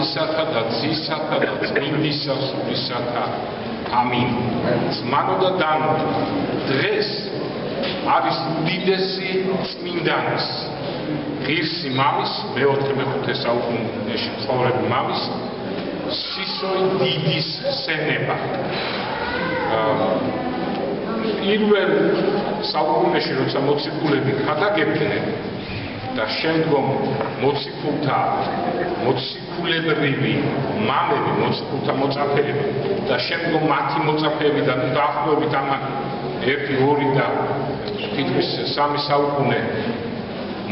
მამისათა და ძისათა და წმინდისა სულისათა ამინ. Ძმანო და დანო, დღეს არის უდიდესი წმინდანის ღირსი მამის, მეოთხე საუკუნეში ცხოვრებული მამის სისოი დიდის სენება. პირველ საუკუნეში როცა მოციქულები ხადაგებდნენ და შემდგომ მოციქულებრივი მამები, მოციქულთა მოწაფეები და შემდგომ მათი მოწაფეები და დაახლოებით ამან 1-2 და თითქმის 3 საუკუნე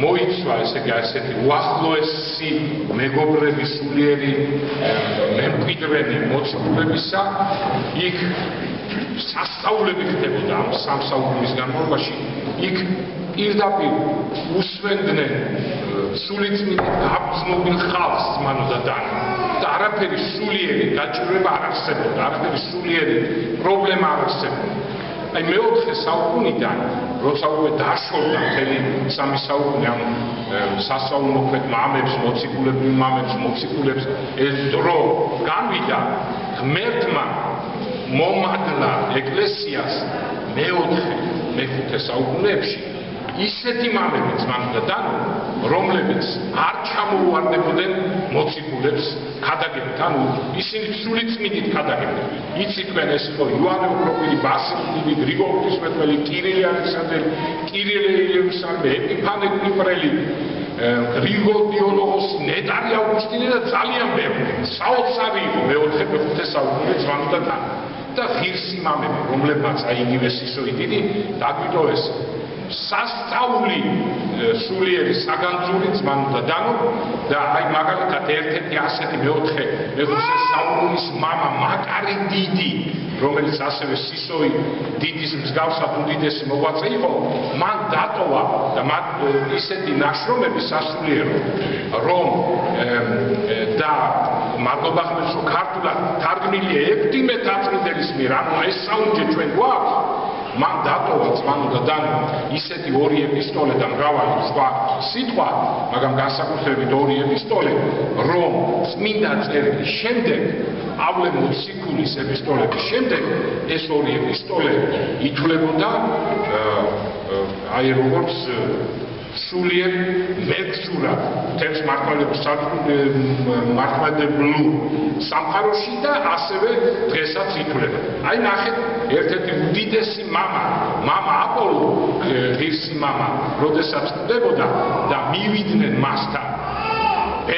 მოიცვა, ესე იგი ასეთი უახლოესი მეგობრები სულიერი მემკვიდრენი მოციქულებისა, იქ სასწაულები ხდებოდა ამ 3 საუკუნის განმავლობაში, იქ პირდაპირ უსვენდნენ სულიწმინდით გაბრძნობილ ხალხს ძმანო და დანო და არაფერი სულიერი დაჭირება არ არსებობდა, არაფერი სულიერი პრობლემა არ არსებობდა. აი მეოთხე საუკუნიდან, როცა უკვე დაშორდა მთელი 3 საუკუნე ამ სასწაულმოქმედ მამებს, მოციქულებრივ მამებს, მოციქულებს ეს დრო განვიდა, ღმერთმა მომადლა ეკლესიას მე-5 საუკუნეებში ისეთი მამები ძმანო და დანო, რომლებიც არ ჩამოუვარდებოდნენ მოციქულებს ქადაგებით, ანუ ისინი სულიწმინდით ქადაგებდნენ. იცი თქვენ ეს იყო იოანე ოქროპირი, ბასილი, გრიგოლ ღვთისმეტყველი, კირილე ალექსანდრელი, კირილე იერუსალიმელი, ეპიფანე კვიპრელი, გრიგოლ დიოლოგოსი, ნეტარი ავგუსტინე და ძალიან ბევრი. საოცარი იყო მე-5 საუკუნე ძმანო და დანო. და ღირსი მამები, რომლებმაც აი იგივე სისოი დიდი დაგვიტოვეს სასწაული სულიერი საგანძური ძმანო და დანო და აი მაგალითად ერთ-ერთი ასეთი მე-5 საუკუნის მამა მაკარი დიდი, რომელიც ასევე სისოი დიდის მსგავსად უდიდესი მოღვაწე იყო, მან დატოვა და მათ ისეთი ნაშრომები სასულიერო, რომ და მადლობა ხმებს, რომ ქართულად თარგმნილია ექვთიმე დაწმინდელის მიერ, ანუ ეს საუნჯე ჩვენ გვაქვს, მან დატოვა ძმანო და დანო ისეთი 2 ეპისტოლე და მრავალი სხვა სიტყვა, მაგრამ განსაკუთრებით 2 ეპისტოლე, რომ წმინდა წერილის შემდეგ, პავლე მოციქულის ეპისტოლების შემდეგ, ეს 2 ეპისტოლე ითვლებოდა აი როგორც სულიერ მეგზურად მთელს მართლმადიდებლურ სამყაროში და ასევე დღესაც ითვლება. აი ნახეთ, ერთ-ერთი უდიდესი მამა აპოლო, ღირსი მამა, როდესაც ხდებოდა და მივიდნენ მასთან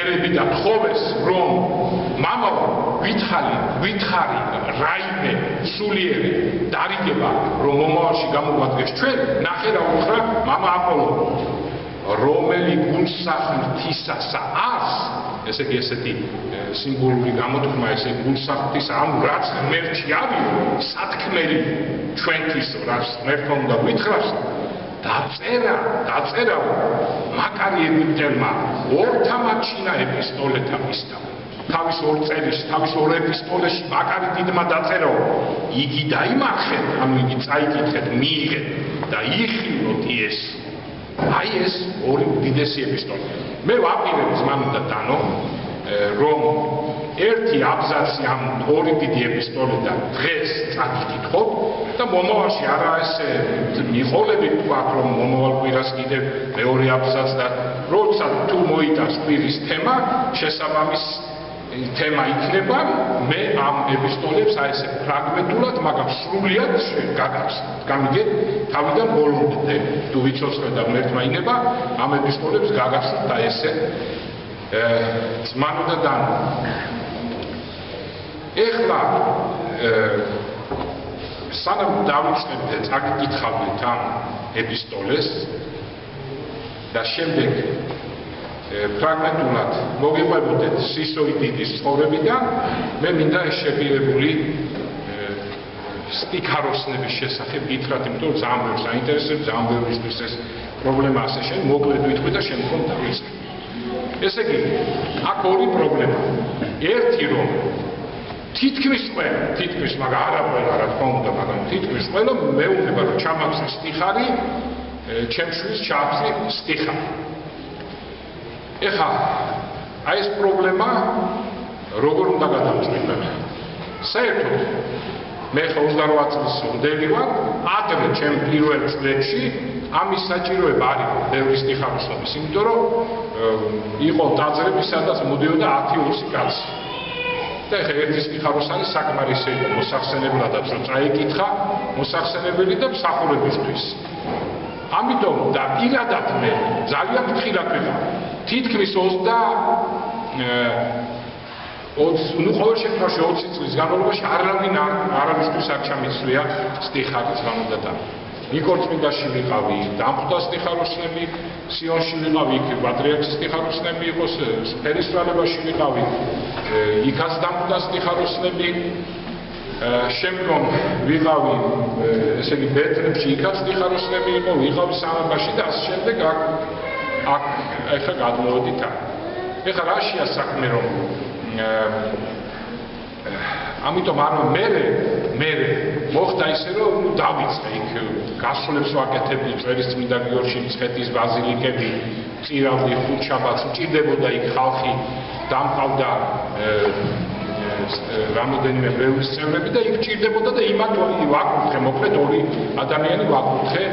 ერები და თხოვეს, რომ მამა გითხარი რაიმე სულიერი დარიგება, რომ მომავალში გამოგვადგეს ჩვენ, ნახე რა უთხრა მამა აპოლო, რომელი გულსახმთისასა ას, ესე იგი ესეთი სიმბოლური გამოთქმა, ესე გულსახმთისა, ანუ რაც ღმერთში ავიღო, სათქმელი ჩვენთვის, რაც ღმერთმა უნდა გითხრას, დაწერა მაკარი ეგვიპტელმა ორთამაჩინა ეპისტოლეთა მისთა. თავის 2 წერილში, თავის 2 ეპისტოლეში მაკარი დიდმა დაწერა, იგი დაიმარხეთ, ანუ იგი წაიკითხეთ, მიიღეთ და იხილოთ ეს. აი ეს 2 უდიდესი ეპისტოლე. მე ვაპირებ ძმანო და დანო, რომ ერთი აბზაცი ამ 2 დიდი ეპისტოლედან დღეს წაგიკითხოთ და მომავალში არა ესე მიყოლებით თქვა, რომ მომავალ კვირას კიდევ მეორე აბზაცს და როცა თუ მოიტანს კვირის თემა, შესაბამის თემა იქნება, მე ამ ეპისტოლებს აი ესე ფრაგმენტულად, მაგრამ სრულიად გაგახსნით. გამიგეთ, თავიდან ბოლომდე, თუ ვიცოცხლე და ღმერთმა ინება, ამ ეპისტოლებს გაგახსნით და ესე ძმანო და დანო. ეხლა სანამ დავიწყებდე წაგიკითხავდით ამ ეპისტოლეს და შემდეგ ფრაგმენტულად მოგიყვებოდეთ სისოი დიდის ცხოვრებიდან, მე მინდა ეს შეგირებული სტიქაროსნების შესახებ გითხრათ, იმიტომ რომ ძალიან ბევრს აინტერესებს, ძალიან ბევრისთვის ეს პრობლემა ასე შენ მოკლედ ვიტყვი და შემდგომ დავიწყებ. ესე იგი, აქ 2 პრობლემა. ერთი რომ თითქმის ყველა, მაგრამ არა ყველა, რა თქმა უნდა, მაგრამ თითქმის ყველა მეუბნება რომ ჩამაგზის სტიხარი, ჩემშვილს ჩააგზის სტიხარი. ეხლა აი ეს პრობლემა როგორ უნდა გადავწყვიტო? საერთოდ მე 28 წლის მოდელი ვარ, ადრე ჩემ პირველ წლებში ამის საჭიროება არ იყო ბევრი სტიხაროსნობის, იმიტომ რომ იყო ტაძრები, სადაც მოდიოდა 10-20 კაცი. და ეხლა ერთი სტიხაროსანი საკმარისი იყო მოსახსენებლადაც რომ წაიკითხა მოსახსენებელი და მსახურებისთვის. ამიტომ და პირადად მე ძალიან ფრთხილად ვიყავ. თითქმის 20 წლის განმავლობაში არავისთვის არ ჩამიცვლია სტიხარი ზღამოდადა. ნიკორწმინდაში ვიყავი, დამხვდა სტიხაროსნები, სიონში ვიყავი, იქ პატრიარქის სტიხაროსნები იყო, ფერისვალებაში ვიყავი, იქაც დამხვდა სტიხაროსნები. შემდგომ ვიყავი, ესე იგი ბეთლემში, იქაც სტიხაროსნები იყო, ვიყავი სამებაში და ასე შემდეგ აქ ეხლა გადმოვედით აქ. ეხლა რაშია საქმე რომ ამიტომ არა მე მოხდა ისე რომ დავიწყე იქ გასვლებს ვაკეთებდი წერისწმინდა გიორგი მცხეთის ბაზილიკები წირავდი ხუთშაბათს მჭირდებოდა იქ ხალხი დამყავდა რამოდენიმე ბევრი წევრები და იქ მჭირდებოდა და იმათ ვაკურთხე მოკლედ ორი ადამიანი ვაკურთხე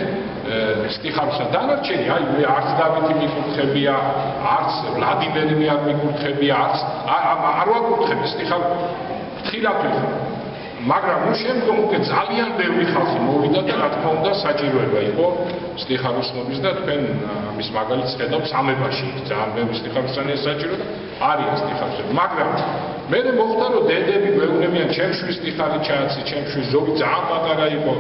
სტიხაროსა დანარჩენი აი მე არც დავითი მიკურთხებია არც ვლადიმერი მე არ მიკურთხებია არც არ ვაკურთხები სტიხაროს ფრთხილად ვიყავ მაგრამ ნუ შემდგომ უკვე ძალიან ბევრი ხალხი მოვიდა და რა თქმა უნდა საჭიროება იყო სტიხაროსნობის და თქვენ ამის მაგალითს ხედავთ სამებაში ძალიან ბევრი სტიხაროსანია საჭირო და არიან სტიხაროსები მაგრამ მე მოხდა რომ დედები გვეუბნებიან ჩემში სტიხარი ჩააცი ჩემში ზოგი ძალიან პატარა იყო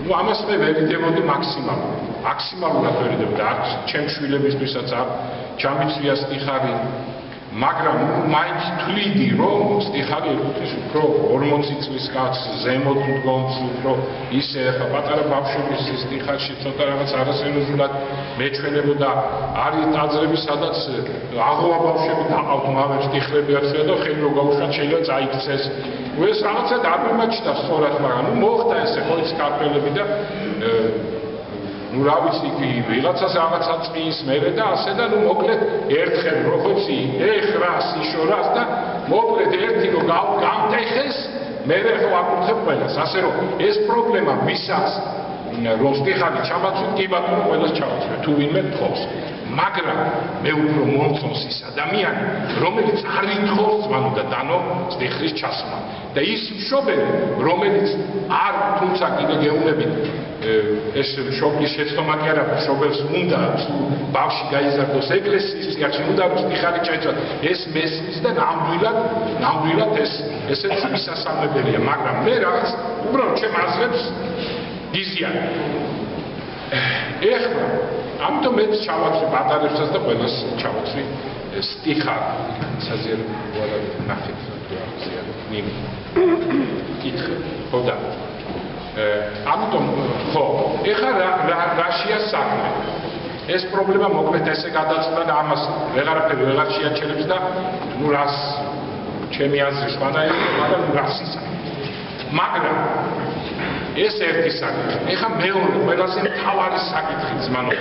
ну ამას მე ვერიდებოდი მაქსიმალურად ვერიდებოდი არც ჩემ შვილებისთვისაც არ ჩამიცვია სტიხარი მაგრამ მაინც თვლიდი რომ სტიხარი ეკუთვნის უფრო 40 წლის კაცს ზემოთ მდგომს უფრო ისე ხა პატარა ბავშვების სტიხარში ცოტა რაღაც არასერიოზულად მეჩვენებოდა არის ტაძრები სადაც აღოა ბავშვები დაყავთ მავე სტიხლები ასე და ხელი რო გაუშვათ შეიძლება წაიქცეს ეს რაღაცა არ მიმაჩნდა სწორად მაგრამ ნუ მოხდა ესე ხო ის კარტელები და ну რა ვიცი კი ვიღაცას რაღაცა წის მერე და ასე და ნუ მოკლედ ერთხელ რო ხოცი ეხრას იშორას და მოკლედ ერთი რო გამტეხეს მერე ხო აკურთხებ ყველას ასე რომ ეს პრობლემა ვისაც რომ სტიხარი ჩამაცვით კი ბატონო ყველას ჩავაცვე თუ ვინმე თხოვს მაგრამ მე უფრო მომწონს ის ადამიანი რომელიც არ ითხოვს მანუ და დანო სტიხრის ჩასმა და ის მშობელი რომელიც არ თუმცა კიდე გეუბნებით ეს შობლის შეცდომა კი არა შობელს უნდა ბავში გაიზარდოს ეკლესიის წინაშე უნდა სტიხარი ჩაეცვათ ეს მესმის და ნამდვილად ესეც მისასალმებელია მაგრამ მე რაღაც უბრალოდ ჩემ აზრებს იზიან ეხლა ამიტომ მეც ჩავაცვი პატარებსაც და ყველას ჩავაცვი სტიხარი საზიარო ვარ ნახეთ ნიმ კითხე ხო და ამიტომ ხო ეხლა რაშია საქმე ეს პრობლემა მოკლედ ესე გადაწყდა და ამას ვეღარაფერი ვეღარ შეაჩერებს და ნუ რას ჩემი აზრი სხვანაირია მაგრამ რას ისაკეთებს მაგრამ ეს ერთი საკითხი ეხლა მეორე ყველაზე მთავარი საკითხი ძმანო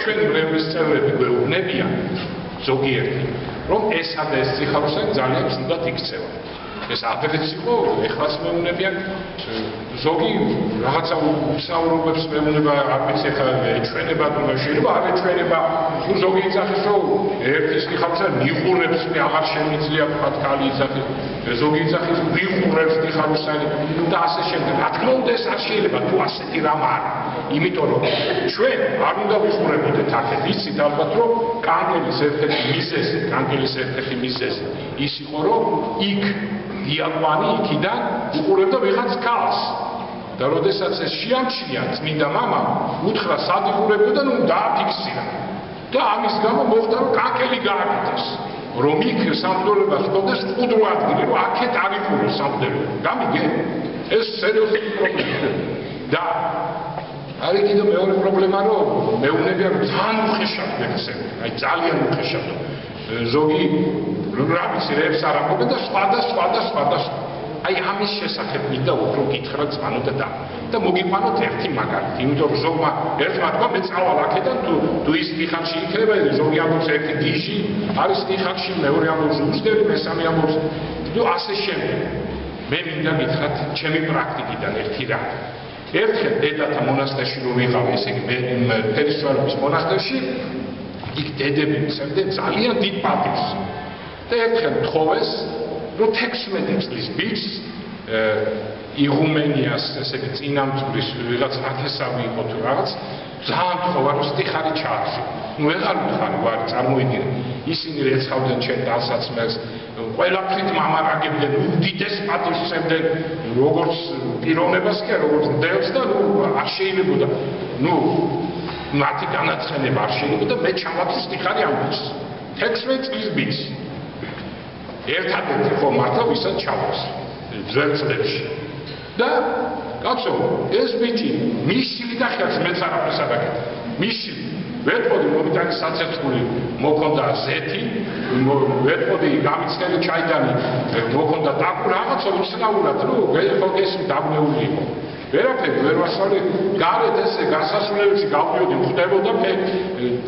ჩვენ მრევლის წევრები გვეუბნებიან ზოგიერთი რომ ესა და ეს სტიხაროსანი ძალიან ცუდად იქცევა ეს ადრეც იყო ეხლაც მეუბნებიან ზოგი რაღაცა საუბრობს მეუბნება არ ვიცი ხა ეჩვენება თუ შეიძლება არ ეჩვენება თუ ზოგი იცახის რომ ერთი სტიხაროსანი მიყურებს მე აღარ შემიძლია თქვა კალი იცახის ზოგი იცახის მიყურებს სტიხაროსანი და ასე შემდეგ რა თქმა უნდა ეს არ შეიძლება თუ ასეთი რამ არა იმიტომ რომ ჩვენ არ უნდა ვიყურებოდეთ აქეთ იცით ალბათ რომ კანკელის ერთ-ერთი მიზეზი ის იყო რომ იქ დიაკვანი იქიდან უყურებდა ვიღაც კალს და როდესაც ეს შეამჩნია წმინდა მამამ უთხრა სად იყურებდა და ნუ დააფიქსირა და ამის გამო მოხდა რომ კანკელი გააკეთეს რომ იქ სამღვდელოებას ჰქონდეს მყუდრო ადგილი რომ აქეთ არ იყუროს სამღვდელოება გამიგე ეს სერიოზული პრობლემა და არის კიდევ მეორე პრობლემა რომ მეუბნებიან რომ ძალიან უხეშად ვექცევი აი ძალიან უხეშად ზოგი რა ვიცი რებს არ ამბობენ და სხვა აი ამის შესახებ მინდა უფრო გითხრა ძმანო და და. და მოგიყვანოთ ერთი მაგალითი, იმიტომ რომ ზოგმა ერთმა თქვა მე წავალ აქედან თუ ის ტიხანში იქნება, ზოგი ამბობს ერთი გიჟი არის ტიხანში, მეორე ამბობს უსტერი, მესამე ამბობს თუ ასე შემდეგ. მე მინდა გითხრათ ჩემი პრაქტიკიდან ერთი რა. ერთხელ დედათა მონასტერში რო ვიყავ, ესე იგი მე ფერისცვალების მონასტერში, იქ დედები მცემდნენ ძალიან დიდ პატივს. და ერთხელ თხოვეს, რომ 16 წლის ბიჭს იღუმენიას ესე იგი წინამძღვრის ვიღაც ნათესავი იყო თუ რაღაც ძალიან თხოვა რომ სტიხარი ჩააქცია. ნუ ვეღარ ვთხარი ვარ წარმოიდგინე. ისინი რეცავდნენ ჩემ დასაცმელს, ყველაფრით მამარაგებდნენ, უდიდეს პატივს სცემდნენ, როგორც პიროვნებას კი როგორც მდელს და ნუ არ შეიძლებოდა. ნუ მათი განაცხენება არ შეიძლება და მე ჩამავთი სტიხარი ამ ბიჭს. 16 წლის ბიჭს. ერთადერთი ხო მართლა ვისაც ჩავავს ძველ წლებში. და კაცო, ეს ბიჭი მისილი და ხელს მეც არაფერს არ აკეთე. მისილი. ვეთყოდი მომიტანი საცეცხლი მოქონდა ზეთი, ვეთყოდი გამიცხელი ჩაიდანი მოქონდა დაკუ რაღაცა უცნაურად, რომ ხო ეს დაბნეული იყო. ვერაფერი ვერ ვასწავლე, გარეთ ესე გასასვლელებში გავდიოდი, ხვდებოდა მე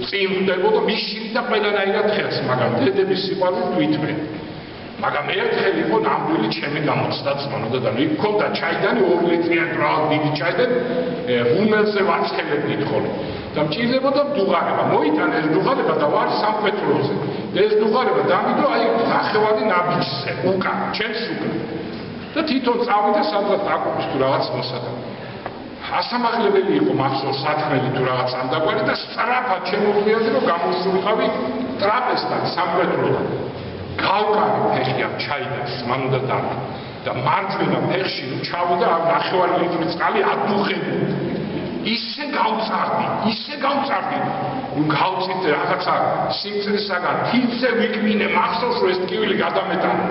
წინ ხვდებოდა მისილი და ყველანაირად ხელს, მაგრამ დედების სიყვარული თვითმე. მაგრამ ერთხელ იყო ნამდვილი ჩემი გამოცდა ძმანო და და იქ მქონდა ჩაიდანი 2 ლიტრიანი რაღაც დიდი ჩაიდანი ღუმელზე ვაცხელებდით ხოლმე და მჭირდებოდა დუღარება მოიტანა ეს დუღარება და ვარ სამკვეთლოზე და ეს დუღარება დამიდო აი ნახევარი ნაბიჯზე უკან ჩემს უკან და თვითონ წავიდა სადღაც აკუპის თუ რაღაც მოსატანი ასამაღლებელი იყო მახსოვს სათქმელი თუ რაღაც ამდაგვარი და სწრაფად შემოგვიაზრე რომ გამოსულიყავი ტრაპეზთან სამკვეთლოდან გავკარი ფეხი ამ ჩაიდას მანუდა და მარჯვენა ფეხში ჩავიდა ამ ნახევარი ლიტრი წყალი ადუხები ისე გავწარდი გავწით რაღაცა სიმწრისაგან თითზე ვიკმინე მახსოვს რომ ეს ტკივილი გადამეტანა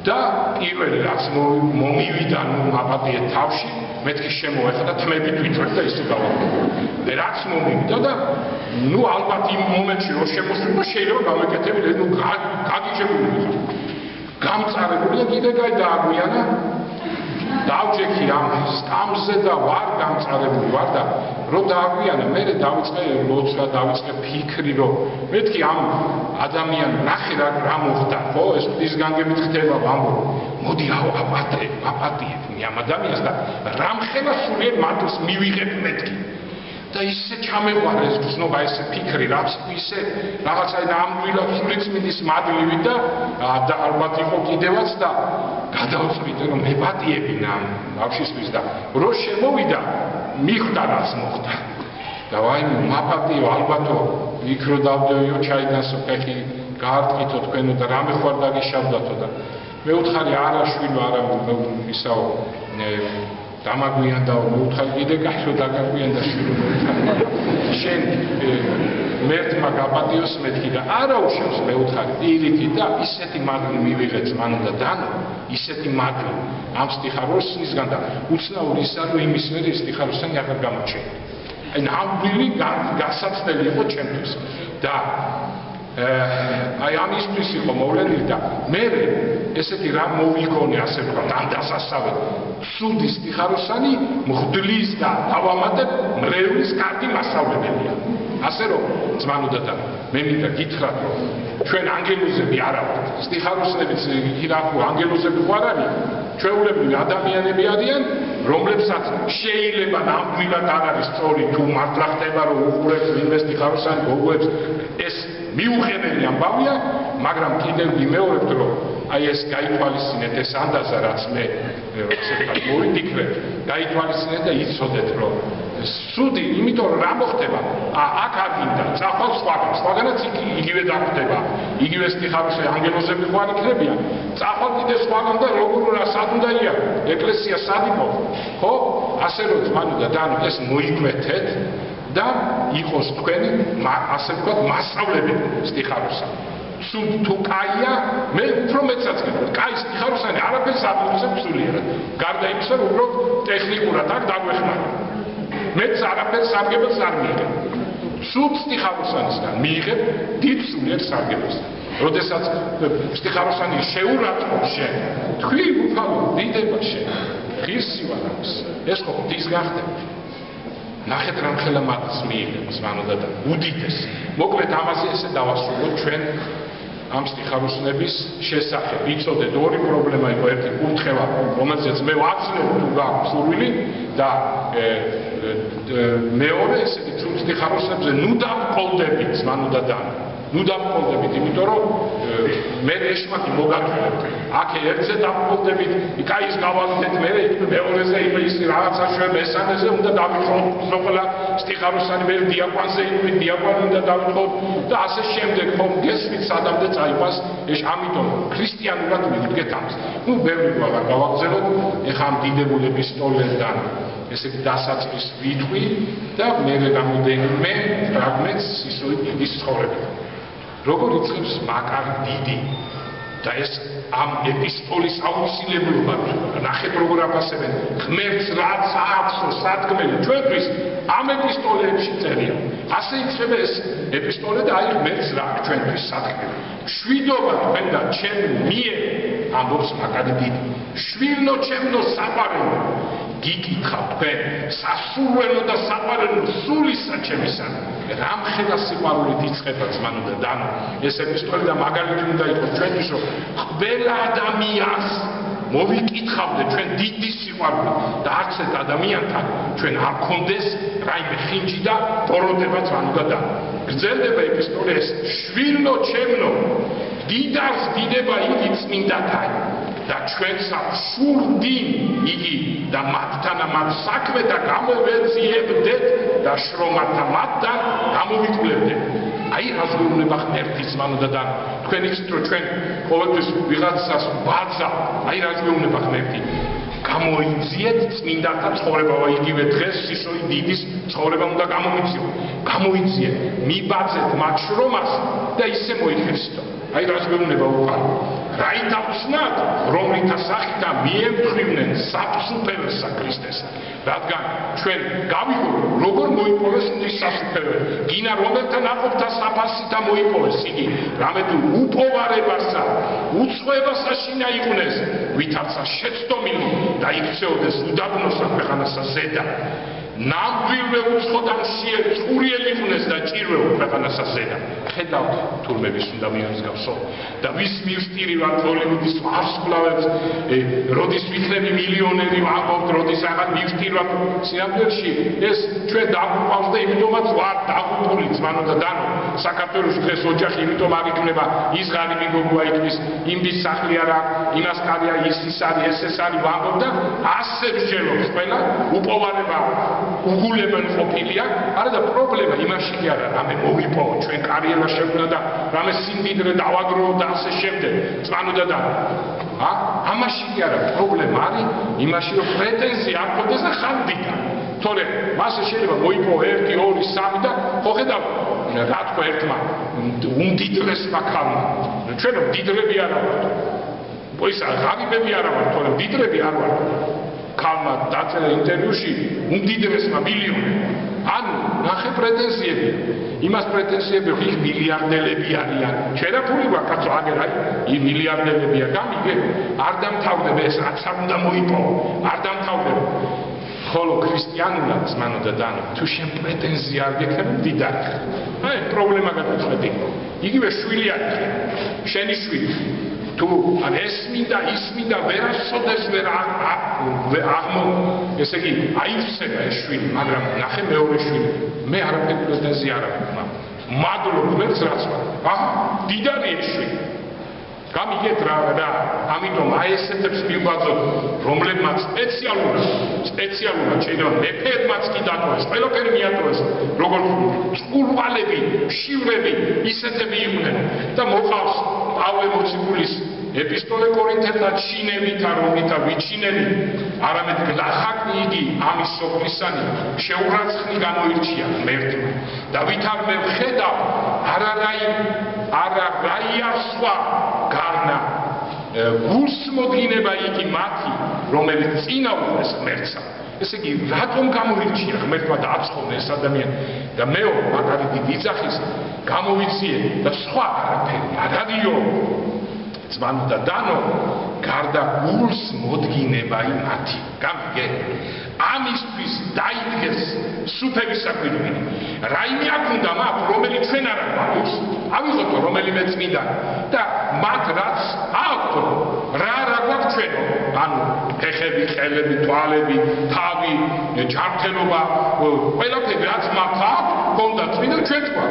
და პირველი რაც მომივიდა ნუ აპატიე თავში მეთქი შემოეხა და თმებით ვიწვევ და ისე გავაკეთე რაც მომივიდა და ნუ ალბათ იმ მომენტში რო შემოსულიყო შეიძლება გამეკეთებინა ნუ გაგიჟებული ვიყავ გამწარებული და კიდე გაი დააგვიანა დავჯექი ამ სტამზე და ვარ გამწარებული ვარ და რო დააგვიანა მე დავიწყე ლოცვა დავიწყე ფიქრი რომ მეთქი ამ ადამიან ნახე რა მოხდა ხო ეს ის განგებით ხდება ვამბობ მოდი აპატიებ მე ამ ადამიანს და რამხელა სულიერ მათს მივიღებ მეთქი და ისე ჩამეყვარა ეს გზნობა ესე ფიქრი რაც ისე რაღაცა ნამდვილად სულიწმინდის მადლივი და ალბათ იყო კიდევაც და გადავწყვიტე რომ მეპატიებინა ამ ბავშვისთვის და რო შემოვიდა მიხვდა რაც მოხდა და ვაიმე მაპატიო ალბათო იქ რო დავდევიო ჩაიდანსო ფეხი გაარტყითო თქვენო და რამე ხوار დაგიშავდათო და მე უთხარი არა შვილო არა ისაო დამაგვიანდა უთხარი კიდე კაშო დაგაგვიანდა შვილო შენ მერთმა გაპატიოს მეთქი და არა უშავს მე უთხარი ირითი და ისეთი მადლი მივიღე ძმანო და დანო ისეთი მადლი ამ სტიხაროსნისგან და უცნაური ისა რომ იმის მერე სტიხაროსანი აღარ გამოჩენია აი ნამდვილი გასაცდელი იყო ჩემთვის და აი ამისთვის იყო მოვლენილი და მე ესეთი რამ მოვიგონე ასე ვთქვათ ამ დასასავად სუდი სტიხაროსანი მღვდლის და დავამატებ მრევლის კარგი მასწავლებელია ასე რომ ძმანო და მე მინდა გითხრათ რომ ჩვენ ანგელოზები არა ვართ სტიხაროსნებიც იქ ანგელოზები ვარ არის ჩვეულებრივი ადამიანები არიან რომლებსაც შეიძლება ნამდვილად არ არის სწორი თუ მართლა ხდება რომ უყურებს ვინმე სტიხაროსანი გოგოებს ეს მიუღებელი ამბავია მაგრამ კიდევ ვიმეორებთ რომ აი ეს გაითვალისწინეთ ეს ანდაზა რაც მე ასე ვთქვათ მოვიფიქრე გაითვალისწინეთ და იცოდეთ რომ სუდი იმიტომ რომ რა მოხდება აქ არ გინდა წახვალ სხვაგანაც იგივე დაგხვდება იგივე სტიხაროსე ანგელოზები ხო არ იქნებიან წახვალ კიდე სხვაგან და როგორ სად უნდა იარო ეკლესია სად იყო ხო ასე რომ ძმანო და დანო ეს მოიკვეთეთ და იყოს თქვენი ასე ვთქვათ მასწავლებელი სტიხაროსა სულ თუ კაია მე უფრო მეცაც გეტყვით კაი სტიხაროსანი არაფერს არ მოხსებს სულიერად გარდა იმისა რომ უბრალოდ ტექნიკურად აქ დაგვეხმარა მეც არაფერს სარგებელს არ მიიღე სულ სტიხაროსანისგან მიიღებ დიდ სულიერ სარგებლობას. როდესაც სტიხაროსანი შეურაცხყოფ შენ, თქვი უფალო დიდება შენ, ღირსივარავს, ეს ხო ღვთის გახდება. ნახეთ რამხელა მათს მიიღებ ზმანოდა და უდიდესი. მოკლედ ამაზე ესე დავასრულოთ ჩვენ ამ სტიხაროსნების შესახებ. იცოდეთ ორი პრობლემა იყო, ერთი კურთხევა, რომელზეც მე ვაცნებ თუ გაქვს სურვილი და მეორე ესე იგი თუ სტიხაროსნებზე ნუ დავყოლდებით ზმანოდა და ნუ დავყოლდებით, იმიტომ რომ მე ეშმაკი მოგაგებთ. აქ ერთზე დავყოლდებით, იკაის გავაგდეთ მე მეორეზე ის რაღაცა შენ მესამეზე უნდა დავიწყოთ სოფლა სტიხაროსანი მე დიაკვანზე იყვი დიაკვანი უნდა დავიწყოთ და ასე შემდეგ ხომ გესმით სადამდე წაიყვანს ეს ამიტომ ქრისტიანულად მივიდგეთ ამას. ნუ ბევრი გვაქვს გავაგზავნოთ ეხა ამ დიდებულების სტოლენთან ესე იგი დასაწყის ვიტყვი და მე გამოდენიმე ფრაგმენტს ისოი ის ცხოვრებით. როგორ იწყებს მაკარი დიდი და ეს ამ ეპისტოლის აუცილებლობა ნახეთ როგორ აფასებენ ღმერთს რაც აქვსო სადგმელი ჩვენთვის ამ ეპისტოლეებში წერია ასე იწყება ეს ეპისტოლე და აი ღმერთს რა აქვს ჩვენთვის სადგმელი შვიდობა თქვენ და ჩემ მიერ ამბობს მაკარი დიდი შვილნო ჩემნო საყვარელო გიკითხავ თქვენ სასურველო და საყვარელო სულისა ჩემისა რამხელა სიყვარულით იწყება ზმანოდა და ეს ეპისტოლე და მაგალითი უნდა იყოს ჩვენთვის რომ ყველა ადამიანს მოვიკითხავდეთ ჩვენ დიდი სიყვარული და არც ერთ ადამიანთან ჩვენ არ გქონდეს რაიმე ხინჯი და ბოროტება ზმანოდა და გრძელდება ეპისტოლე ეს შვილნო ჩემნო დიდარს დიდება იგი წმინდათა და ჩვენს სურდი იგი და მათთან ამ საქმე და გამოვეციებდეთ და შრომათა მათთან გამოვიკვლევდეთ. აი რას გვეუბნება ღმერთი ზმანოდა და თქვენ იცით რომ ჩვენ ყოველთვის ვიღაცას ვაძა, აი რას გვეუბნება ღმერთი. გამოიძიეთ წმინდათა ცხოვრება, იგივე დღეს სისოი დიდის ცხოვრება უნდა გამომიძიოთ. გამოიძიეთ, მიბაძეთ მათ შრომას და ისე მოიხესტო. აი რას გვეუბნება უფალო. რაით აღხსნათ, რომლითა სახითა მიემთხვივნენ საფსუფევესა ქრისტესა. რადგან ჩვენ გავიგოთ, როგორ მოიპოვეს ღვთის სასუფეველი. გინა რომელთან აყოფთა საფასითა მოიპოვეს იგი, რამე თუ უპოვარებასა, უცხოებასა შინა იყვნენ, ვითარცა შეცდომილი და იქცეოდეს უდაბნოსა ქვეყანასა ზედა. ნამდვილ უცხოდან ცურიელი იყვნენ და ჭირვე ქვეყანასა ზედა. ხედავთ თურმე ვის უნდა მიემსგავსო და ვის მივსტირივად ჰოლივუდის ვარსკვლავებს როდის ვიქნები მილიონერი ვამბობთ როდის რაღაც მივსტირივად სიამბერში ეს ჩვენ დაგვყავს და იმიტომაც ვარ დაღუპული ზმანოდა და საქართველოს დღეს ოჯახი იმიტომ არ იქნება ის ღარიბი გოგოა იქნის იმის სახლი არა იმას კარია ის არის ეს არის ვამბობ და ასე ვშელობს ყველა უპოვარება უგულებენ ყოფილია არა და პრობლემა იმაში კი არა რამე მოვიპოვო ჩვენ კარიერა შეგვნა და რამე სიმდიდრე დავაგროვო და ასე შემდეგ ზმანოდა და ამაში კი არა პრობლემა არის იმაში რომ პრეტენზია არ გქონდეს და ხანდიდა თორე მასე შეიძლება მოიპოვო 1 2 3 და ხო ხედავ რა თქვა ერთმა უმდიდრესმა ქალმა ჩვენ მდიდრები არა ვართ ისა ღარიბები არა ვართ თორე მდიდრები არ ვართ ქალმა დაწერა ინტერვიუში უმდიდრესმა მილიონერი ანუ ნახე პრეტენზიები იმას პრეტენზიები ხი მილიარდელები არიან ჩვენაფული გვაქვს კაცო აგერ აი მილიარდელებია გამიგე არ დამთავრდება ეს რაც არ უნდა მოიპოვო არ დამთავრდება ხოლო ქრისტიანულად ზმანოდა და თუ შენ პრეტენზია არ გექნება დიდარი აი პრობლემა გადაწყვეტი იგივე შვილი არის შენი შვილი თუ ან ეს მინდა ის მინდა ვერასოდეს ვერ აღმო ესე იგი აივსება ეს შვილი მაგრამ ნახე მეორე შვილი მე არაფერი პრეტენზია არ აქვს მადლობ ღმერთს რაც ვარ აჰა დიდარი ეს შვილი გამიგეთ რა ამიტომ აი ესეთებს მივბაძოთ რომლებმაც სპეციალურად შეიძლება მეფეებმაც კი დატოვეს ყველაფერი მიატოვეს როგორ წყურვალები შივრები ისეთები იყვნენ და მოყავს პავლე მოციქულის ეპისტოლე კორინთელთან ჩინებით არ რომითა ვიჩინები არამედ გლახაკნი იგი ამის სოფლისანი შეურაცხნი გამოირჩია ღმერთმა და ვითარ მე ვხედავ არარაია სხვა გარნა გულს მოდგინება იგი მათი რომელიც წინა უყურეს ღმერთსა ესე იგი რატომ გამოირჩია ღმერთმა დააცხოვნე ეს ადამიანი და მეორე მაგარი დიდი ძახის გამოვიციე და სხვა არაფერი არ არისო ძმანო და დანო გარდა გულს მოდგინება იმათი გამიგე ამისთვის დაიდგეს სუფევის საკვირველი რაიმე აქ უნდა მაგ რომელიც ჩვენ არ აქვს ავიღოთ რომელიმე წმინდა და მაგ რაც აქვთ რა გვაქვს ჩვენო ანუ ფეხები ხელები თვალები თავი ჯანმრთელობა ყველაფერი რაც მაგ აქვს გონდა წმინდა ჩვენ თქვა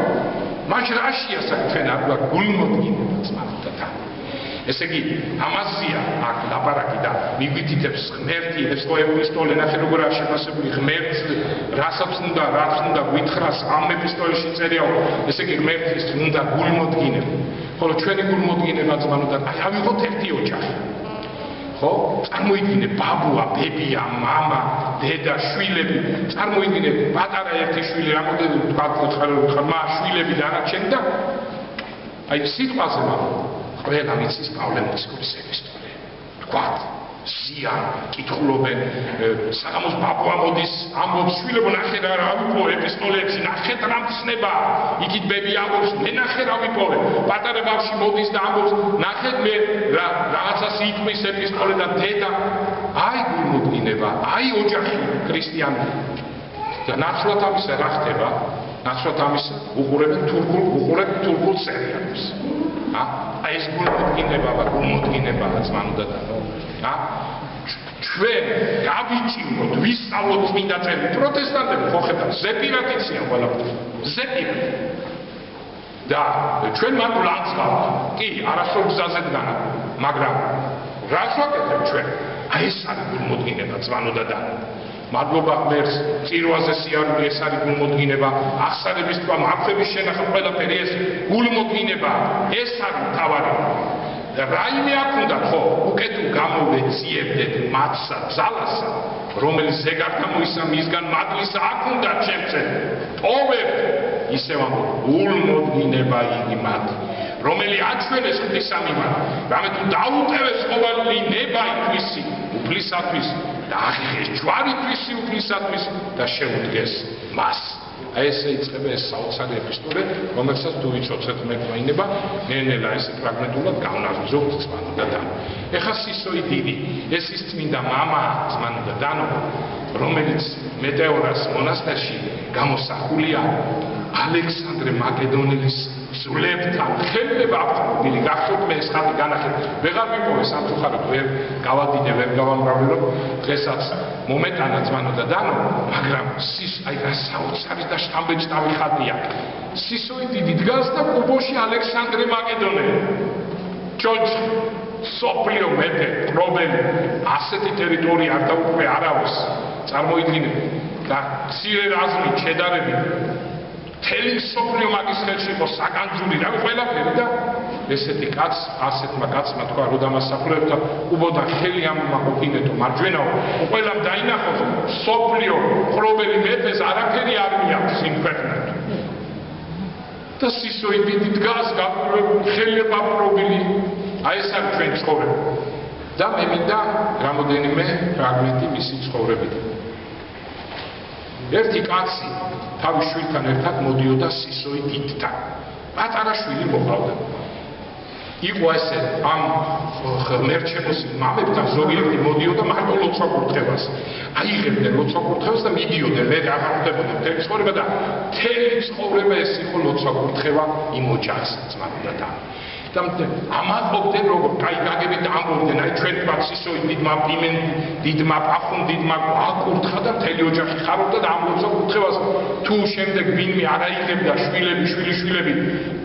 მაშინ რაშია საქმე არ გვაქვს გულმოდგინება ძმანო და დანო ესე იგი ამაზია აქ ლაპარაკი და მიგვითითებს ღმერთი ეს ეპისტოლე ნახე როგორ არის შეფასებული ღმერთს რასაც უნდა გვითხრას ამ ეპისტოლეში წერიაო ესე იგი ღმერთის უნდა გულმოდგინება ხოლო ჩვენი გულმოდგინება ძმანო და აი ავიღოთ ერთი ოჯახი ხო წარმოიდგინე ბაბუა ბებია მამა დედა შვილები წარმოიდგინე პატარა ერთი შვილი რამოდენიმე თქვა ხმა შვილები დანარჩენი და აი სიტყვაზე მაგრამ ყველა მიცის პავლე მოციქულის ეპისტოლე. თქვა, ზიან, კითხულობენ, საღამოს ბაბუა მოდის, ამბობს შვილებო ნახე რა ვიპოვე ეპისტოლეებში, ნახეთ რა მცნება. იქით ბები ამბობს, მე ნახე რა ვიპოვე. პატარა ბავშვი მოდის და ამბობს, ნახეთ მე რაღაცას იტყვის ეპისტოლე და დედა, აი გულმოდგინება, აი ოჯახი ქრისტიანული. და ნაცვლად ამისა რა ხდება? ნაცვლად ამისა უყურებენ თურქულ სერიალებს. აი ეს გულმოდგინება ძმანო და დანო ჩვენ გავიჭიროთ ვისწავლოთ წმინდა წელი პროტესტანტები ხო ხედავთ ზეპირატიცია ყველაფერი ზეპირატი და ჩვენ მათ ლანძ გავთ კი არასდროს გზაზე დგანა მაგრამ რას ვაკეთებ ჩვენ აი ეს არის გულმოდგინება ძმანო და დანო მადლობა ღმერთს წირვაზე სიარული ეს არის გულმოდგინება აღსარების თქვა მარხვების შენახა ყველაფერი ეს გულმოდგინება ეს არის თავარი და რაიმე აქ უნდა ხო უკეთ გამოვეციებდეთ მათსა ძალასა რომელიც ზეგარ გამოისა მისგან მადლისა აქ უნდა ჩემცენ ტოვებთ ისევ ამბობ გულმოდგინება იგი მათი რომელი აჩვენეს ღვთისა მიმართ რამე თუ დაუტევეს ყოველი ნება იქვისი უფლისათვის და აღიღეს ჯვარი თვისი უფლისათვის და შეუდგეს მას. აი ესე იწყება ეს საოცარი ეპისტოლე, რომელსაც თუ ვიცოცხლეთ მეკვაინება, ნელ-ნელა ესე ფრაგმენტულად გავნაზობთ ძმანო და დანო. ეხლა სისოი დიდი, ეს ის წმინდა მამა ძმანო და დანო, რომელიც მეტეორას მონასტერში გამოსახულია ალექსანდრე მაკედონელის სულებთან ხელება აფხობილი გახსოვთ მე ეს ხატი განახეთ ვეღარ მიპოვე სამწუხაროდ ვერ გავადიდე ვერ გავამრავლებო დღესაც მომეტანა ძმანო და დანო მაგრამ აი რა საოცარი და შთამბეჭდავი ხატია სისოი დიდი დგას და კუბოში ალექსანდრე მაკედონელი ჯოჯი სოფლიო მეტე პრობლემი ასეთი ტერიტორია არ დაუკვე არავის წარმოიდგინე და მცირე რაზმით შედარებით თელი სოფლიო მაგის ხელში იყო საგანძური რა ყველაფერი და ესეთი კაცს ასეთმა კაცმა თქვა რომ დამასახურებ და უბოდა ხელი ამ მაკოფინეთო მარჯვენაო ყველამ დაინახოს სოფლიო პრობლემი მეფეს არაფერი არ მიაქვს იმ ქვეყნად და სისოი დიდი დგას ხელება პრობლემი აი ეს არის ჩვენ ცხოვრება და მე მინდა რამოდენიმე ფრაგმენტი მისი ცხოვრებიდან ერთი კაცი თავის შვილთან ერთად მოდიოდა სისოი დიდთან. პატარა შვილი მოყავდა. იყო ესე ამ ღმერთშემოსილ მამებთან ზოგიერთი მოდიოდა მარტო ლოცვა-კურთხევას. აიღებდნენ ლოცვა-კურთხევას და მიდიოდნენ, მე აღარ ხდებოდა მთელი ცხოვრება და მთელი ცხოვრება ეს იყო ლოცვა-კურთხევა იმ ოჯახს ძმანო და დანო. და ამაყობდნენ როგორ კაი გაგებით ამბობდნენ აი ჩვენ თქვა სისოი დიდმა პახუნდიდმა აკურთხა და მთელი ოჯახი ხარობდა და ამ ლოცვა-კურთხევას თუ შემდეგ ვინმე არ აიღებდა შვილები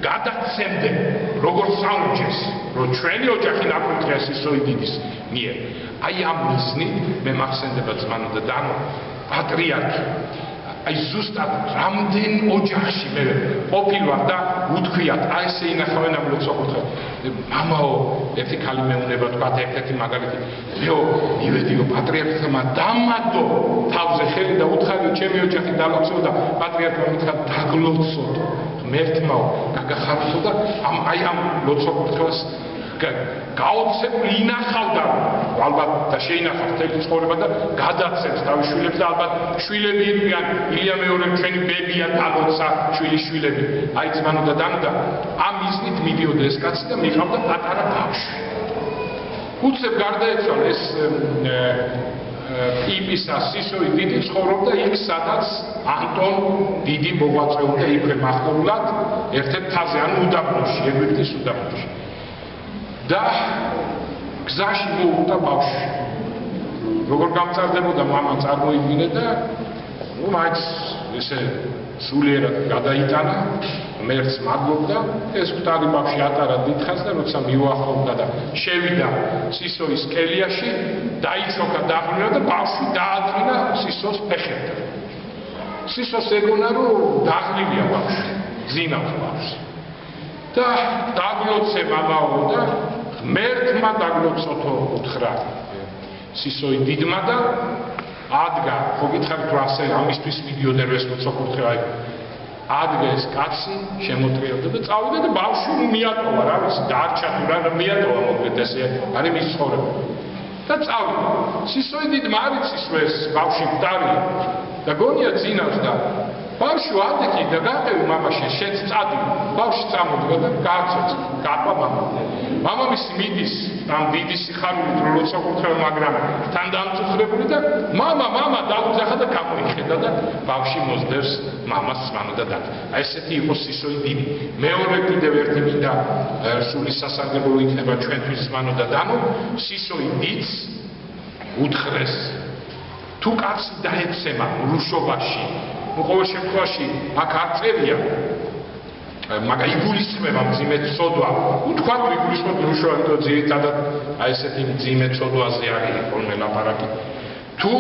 გადაცემდნენ როგორც საუნჯეს რომ ჩვენი ოჯახი ნაკურთხია სისოი დიდის მიერ აი ამ მიზნით მე მახსენდება ძმანო და დანო პატრიარქი აი ზუსტად რამდენ ოჯახში მე ყოფილვარ და უთქვიათ აი ესე ინახავენ ამ ლოცვა-კურთხევას მამაო ერთი ქალი მეუნება თქვა ერთ-ერთი მაგალითი მეო მივედიო პატრიარქმა დამადო თავზე ხელი და უთხარი ჩემი ოჯახი დალოცო და პატრიარქმა მითხრა დაგლოცოთ ღმერთმაო გაგახარჯო და აი ამ ლოცვა-კურთხევას გაოცებული ინახავდა ალბათ და შეინახავს თელი ცხოვრება და გადაცემს თავის შვილებს და ალბათ შვილები იყვიან ილია მეორე ჩვენი ბებია დაგოცა შვილიშვილები აი ძმანო და დანო და ამ მიზნით მიდიოდა ეს კაცი და მიყავდა პატარა ბავშვი უცებ გარდაეცვალა ეს იპისა სისოი დიდი ცხოვრობდა იქ სადაც ანტონ დიდი მოღვაწეობდა იქვე მახლობლად ერთ-ერთ თაზე ანუ უდაბნოში ეგვიპტის უდაბნოში და გზაში მოუხდა ბავშვი როგორ გამწარდებოდა მამა წარმოიდგინე და ნუ მაინც ესე სულიერად გადაიტანა მერც მადლობდა ეს კვდარი ბავშვი ატარა დიდხანს და როცა მიუახლოვდა და შევიდა სისოის კელიაში დაიცოქა დაღვინა და ბავშვი დააწვინა სისოს ფეხებთან სისოს ეგონა რომ დაღლილია ბავშვი ძინავს ბავშვი და დაგლოცე მამაო და ღმერთმა დაგლოცოთო უთხრა სისოი დიდმა და ადგა ხო გითხარით რომ ასე ამისთვის მიდიოდა ეს მოცოქურთხევა ადგა ეს კაცი შემოტრიალდა და წავიდა და ბავშვი მიატოვა რა ვიცი დარჩა თუ რა მიატოვა მოკლედ ესე არის მის ცხოვრება და წავიდა სისოი დიდმა არ იცის რომ ეს ბავშვი მკვდარია და გონია ძინავს და ბავშვი ადექი და გაყევი მამაში შეც წადი ბავშვი წამოდგა და გააცოცა გაყვა მამამისი მიდის ამ დიდი სიხარულით რომ მოცოქურთხევა მაგრამ თან დამწუხრებული და მამა დაუძახა და გამოიხედა და ბავშვი მოსდევს მამას სვანო და დად აი ესეთი იყო სისოი დიდი მეორე კიდევ ერთი მინდა სული სასარგებლო იქნება ჩვენთვის სვანო და დანო სისოი დიდს უთხრეს თუ კაცი დაეცემა რუშობაში ყოველ შემთხვევაში აქ არ წერია მაგრამ იგულისხმება მძიმე ცოდვა უთქვათ იგულისხმება რუშოვანტო ძირითადად აი ესეთი მძიმე ცოდვაზე არის ხოლმე ლაპარაკი თუ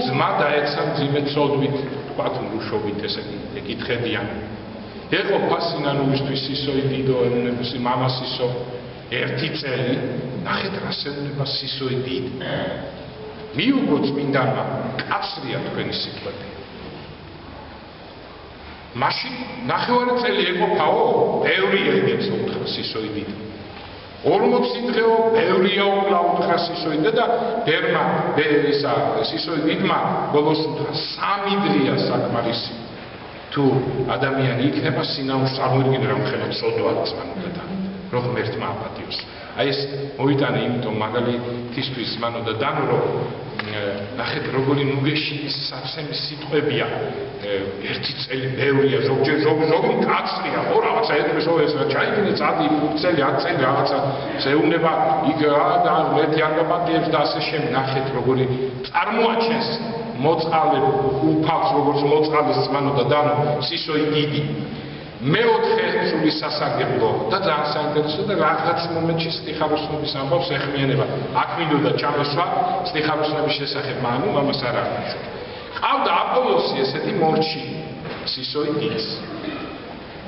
ძმა დაეცა მძიმე ცოდვით თქვათ რუშობით ესე ეკითხებიან ეყოფა სინანულისთვის სისოი დიდო ეუნებოსი მამა სისო ერთი წელი ნახეთ რა შეუნება სისოი დიდ მიუგო წმინდანმა კაცრია თქვენი სიტყვები მაშინ ნახევარი წელი ეყოფაო ბევრია ეგეც უთხრა სისოი დიდი 40 დღეო ბევრია უკლა უთხრა სისოი და ბერმა ისა სისოი დიდმა ბოლოს უთხრა 3 დღეა საკმარისი თუ ადამიანი იქნება სინაუს წარმოიდგინე რომ ხელა ცოდვა ძმანოდა რომ ღმერთმა აპატიოს აი ეს მოიტანე იმიტომ მაგალითისთვის მანო და დანო რომ ნახეთ როგორი ნუგეშინის საცემი სიტყვებია ერთი წელი ბევრია ზოგჯერ ზოგი კაცრია ხო რაღაცა ეთქვის ეს რა ჩაიგინე წადი წელი 10 წელი რაღაცა ზეუნება იქ და მეთი არ გაპატიებს და ასე შემდეგ ნახეთ როგორი წარმოაჩენს მოწყალე უფალს როგორც მოწყალეს მანო და დანო სისოი დიდი მეოთხე სული სასარგებლო და ძალიან საინტერესო და რაღაც მომენტში სტიხაროსნობის ამბავს ეხმიანება აქ მინდოდა ჩამოსვა სტიხაროსნობის შესახებ მანუ მამას არ აღნიშნო ყავდა აპოლოსი ესეთი მორჩი სისოი დიდს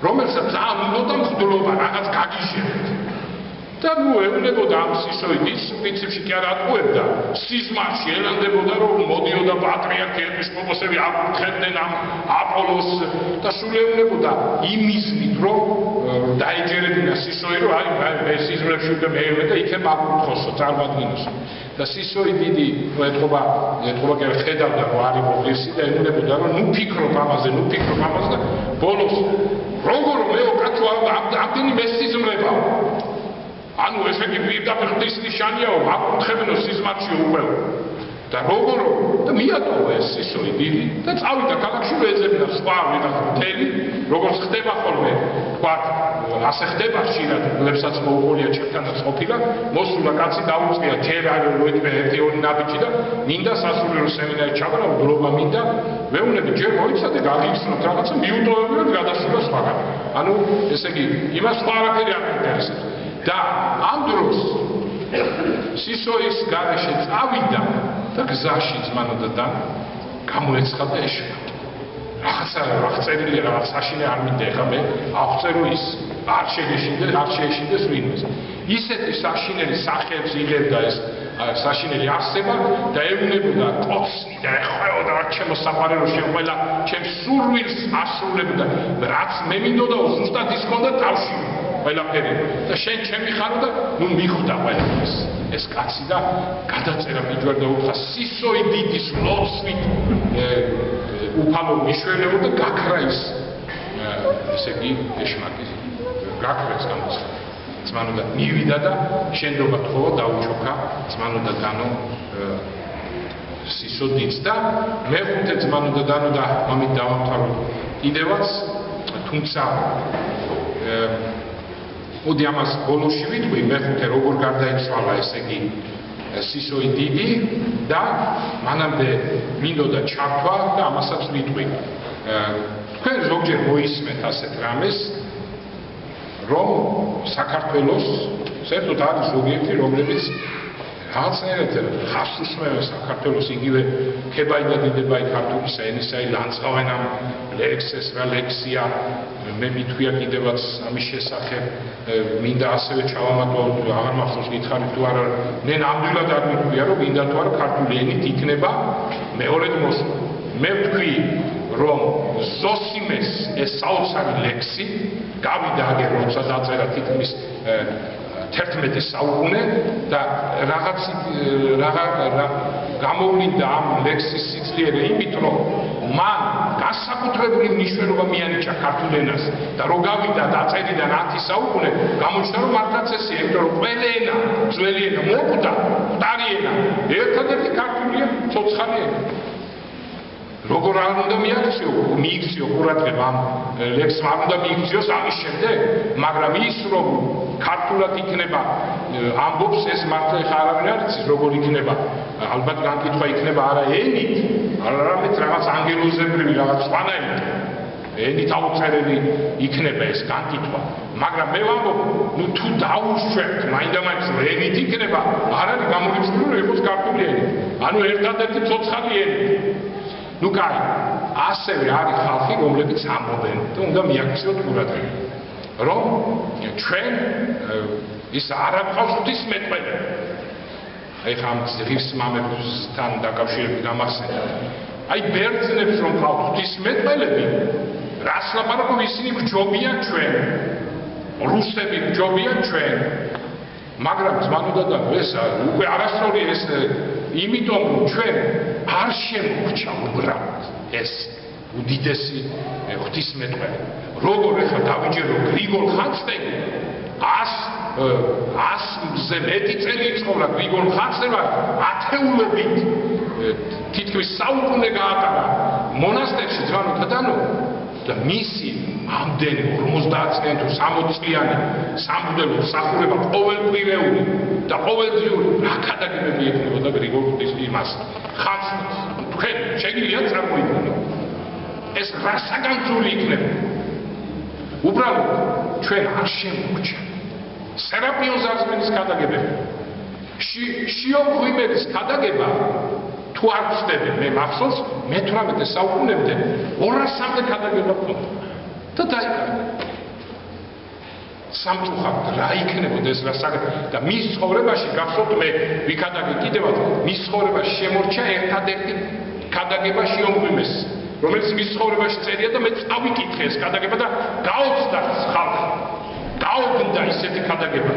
რომელსაც ძალიან მინდოდა მღვდლობა რაღაც გაგიჟებთ და ნუ ეუბნებოდა ამ სისოი დიდს პრინციპში კი არ ატყუებდა სიზმარში ელანდებოდა რომ მოდიოდა პატრიარქი ეპისკოპოსები აკურთხებდნენ ამ აპოლოს და სულ ეუბნებოდა იმ მიზნით რომ დაეჯერებინა სისოი რომ აი სიზმრებში უკვე მეერე და იქე მაკურთხოსო წარმოადგინოსო და სისოი დიდი ეთყობა კი ხედავდა რომ არის მოგლისი და ეუბნებოდა რომ ნუ ფიქრობ ამაზე და ბოლოს როგორ მეო კაცო ამდენი მესიზმრება ანუ ესე კი პირდაპირ ხდის ნიშანიაო აკურთხებინო სიზმარში უკვე და როგორ და მიატოვა ეს სისოი დიდი და წავიდა ქალაქში რომ ეძებნა სხვა ვიღაც მთელი როგორც ხდება ხოლმე თქვა ასე ხდება ხშირად გლებსაც მოუყოლია ჩემთანაც ყოფილა მოსულა კაცი დაუწყია ჯერ არ მოიწვია ერთი ორი ნაბიჯი და მინდა სასულიერო სემინარი ჩაბარა უდრობა მინდა მეუნები ჯერ მოიცადე გაგიხსნოთ რაღაცა მიუტოვებინა გადასულა სხვაგან ანუ ესე იგი იმას სხვა არაფერი არ ინტერესებს და ამ დროს სისოის გარეშე წავიდა და გზაში ძმანოდა და გამოეცხადა და ეშვა რაღაცა წერილი რაღაც საშინე არ მინდა ეხა მე აღწერო ის არ შეეშინდეს ვინმეს ისეთი საშინელი სახეებს იღებდა ეს საშინელი არსება და ეუბნებოდა კოცნი და ეხმეოდა რა ჩემო საყვარელო შენ ყველა ჩემს სურვილს ასრულებდა რაც მე მინდოდა ზუსტად ის ქონდა თავში ყველაფერი და შენ ჩემი ხარო და ნუ მიხვდა ყველაფერს ეს კაცი და გადაწერა მიჯვარდა უთხრა სისოი დიდის ლოცვით უფალო მიშველეო და გაქრა ის ესე იგი ეშმაკი გაქრეს გამოცხადა ძმანო და მივიდა და შენდობა თხოვა დაუჩოქა ძმანო და დანო სისო დიდს და მეხუთე ძმანო და დანო და ამით დავამთავრო კიდევაც თუმცა მოდი ამას ბოლოში ვიტყვი მეხუთე როგორ გარდაიცვალა ესე იგი სისოი დიდი და მანამდე მინდოდა ჩართვა და ამასაც ვიტყვი თქვენ ზოგჯერ მოისმენთ ასეთ რამეს რომ საქართველოს საერთოდ არის ზოგიერთი რომლებიც რაღაცნაირად ხარს უსმევენ საქართველოს იგივე ქებაი და დიდებაი ქართული ენისაი ლანძღავენ ამ ლექსეს რა ლექსია მე მithვია კიდევაც ამის შესახებ მინდა ასევე ჩავამატო აღარ მახსოვს გითხარით თუ არა მე ნამდვილად არ მithვია რომ მინდა თუ არა ქართული ენით იქნება მეორედ მოსვლა მე ვთქვი რომ ზოსიმეს ეს საოცარი ლექსი გავიდა აგერ როცა დაწერა თითქმის 11 საუკუნე და რაღაც გამოვლინდა ამ ლექსის სიძლიერე იმით რომ მან განსაკუთრებული მნიშვნელობა მიანიჭა ქართულ ენას და რო გავიდა დაწერიდან 10 საუკუნე გამოჩნდა რომ მართლაც ესეა იმიტომ რომ ყველა ენა ძველი ენა მოკვდა მკვდარი ენა ერთადერთი ქართულია ცოცხალი ენა როგორ არ უნდა მიიქციო ყურადღება ამ ლექსმა არ უნდა მიიქციოს ამის შემდეგ მაგრამ ის რომ ქართულად იქნება ამბობს ეს მართლა ხა არავინ არ იცის როგორ იქნება ალბათ განკითხვა იქნება არა ენით არამედ რაღაც ანგელოზებრივი რაღაც სხვანაირად ენით აუწერელი იქნება ეს განკითხვა მაგრამ მე ვამბობ ნუ თუ დაუშვებთ მაინდა-მაინც ენით იქნება არ არის გამორიცხული რომ იყოს ქართული ენით ანუ ერთადერთი ცოცხალი ენით ნუ კაი, ასევე არის ხალხი, რომლებიც ამბობენ და უნდა მიაქციოთ ყურადღება. რომ ჩვენ ის არ აქვს ღვთისმეტყველება. აი ხამ ღირს მამებთან დაკავშირებით გამახსენდა. აი ბერძნებს რომ ყავთ ღვთისმეტყველები, რას ლაპარაკობ ისინი გჯობიან ჩვენ. რუსები გჯობიან ჩვენ. მაგრამ ზმანოდა და ეს უკვე არასწორი ეს იმიტომ რომ ჩვენ არ შემოგჩა უბრალოდ ეს უდიდესი ღვთისმეტყველება როგორ ახლა დავიჯერო გრიგოლ ხანძთელი 100-ზე მეტი წელი იცხოვრა გრიგოლ ხანძთელმა ათეულობით თითქმის საუკუნე გაატარა მონასტერში ძმანოთა დანო და მისი ამდენი 50-წლიანი თუ 60-წლიანი სამღვდელო მსახურება ყოველკვირეული და ყოველდღიური რა ქადაგებები ექნებოდა გრიგოლ იმას ხანძთელს თქვენ შეგიძლიათ წარმოიდგინოთ ეს რა საგანძური იქნება უბრალოდ ჩვენ არ შემოგჩა სერაპიონ ზარზმენის ქადაგებები შიო ღვიმერის ქადაგება თუ არ ვხდები მე მახსოვს მე-18 საუკუნემდე 200-მდე ქადაგება ჰქონდა და დაიკარგა სამწუხაროდ რა იქნებოდა ეს რა და მის ცხოვრებაში გახსოვთ მე ვიქადაგე კიდევაც მის ცხოვრებაში შემორჩა ერთადერთი ქადაგება შიო ღვიმეს რომელიც მის ცხოვრებაში წერია და მე წავიკითხე ეს ქადაგება და გაოცდა ხალხი გაუგნდა ისეთი ქადაგება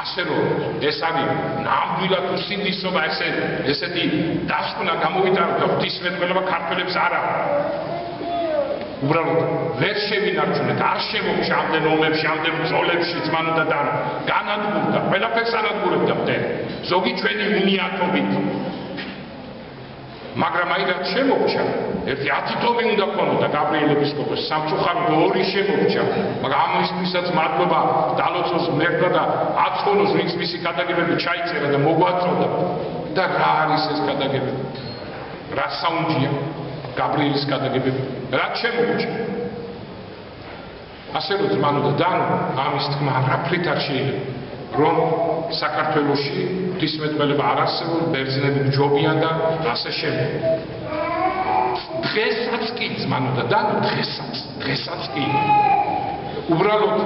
ასე რომ ეს არის ნამდვილად უსინდისობა ესეთი დასკვნა გამოვიტანოთ ღვთისმეტყველება ქართველებს არ აქვს უბრალოდ ვერ შევინარჩუნეთ არ შემოგჩა ამდენ ომებში ამდენ ბრძოლებში ძმანოდა და განადგურდა ყველაფერს ანადგურებდა მტერი ზოგი ჩვენი უნიათობით მაგრამ აი რაც შემოგჩა ერთი 10 ტომი უნდა ქონოდა გაბრიელ ეპისკოპოსს სამწუხაროდ 2 შემოგჩა მაგრამ ამისთვისაც მადლობა დალოცოს მერდა და აცხონოს ვინც მისი ქადაგებები ჩაიწერა და მოგვაწოდა და რა არის ეს ქადაგებები რა საუნჯია გაბრიელის ქადაგებები რაც შემოგჩა ასე რომ ძმანოდა და ამის თქმა რაფრით არ შეიძლება რომ საქართველოში ღვთისმეტყველება არ არსებობს ბერძნები გჯობიან და ასე შემდეგ დღესაც კი ძმანოდა და დღესაც კი უბრალოდ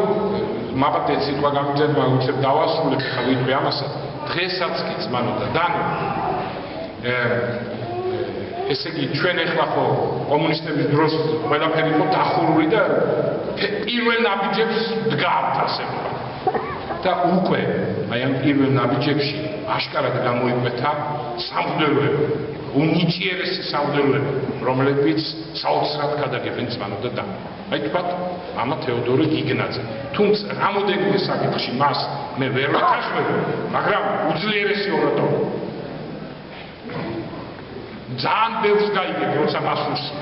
მაბატე სიტყვა გამიძებმა უცებ დავასრულებ ხა ვიტყვი ამასაც დღესაც კი ძმანოდა და ესე იგი ჩვენ ეხლა ხო კომუნისტების დროს ყველაფერი იყო დახურული და პირველ ნაბიჯებს დგა აფასება. და უკვე აი ამ პირველ ნაბიჯებში აშკარად გამოიკვეთა სამღვდელოები, უნიჭიერესი სამღვდელოები, რომლებიც საოცრად გადაგებენ ძმანო და და. აი თქვათ მამა თეოდორე გიგნაძე. თუმცა რამოდენიმე საკითხში მას მე ვერ ვეთანხმები, მაგრამ უძლიერესი ორატორი. ძალიან ბევრს გაიგებ, როცა მას უსმენ.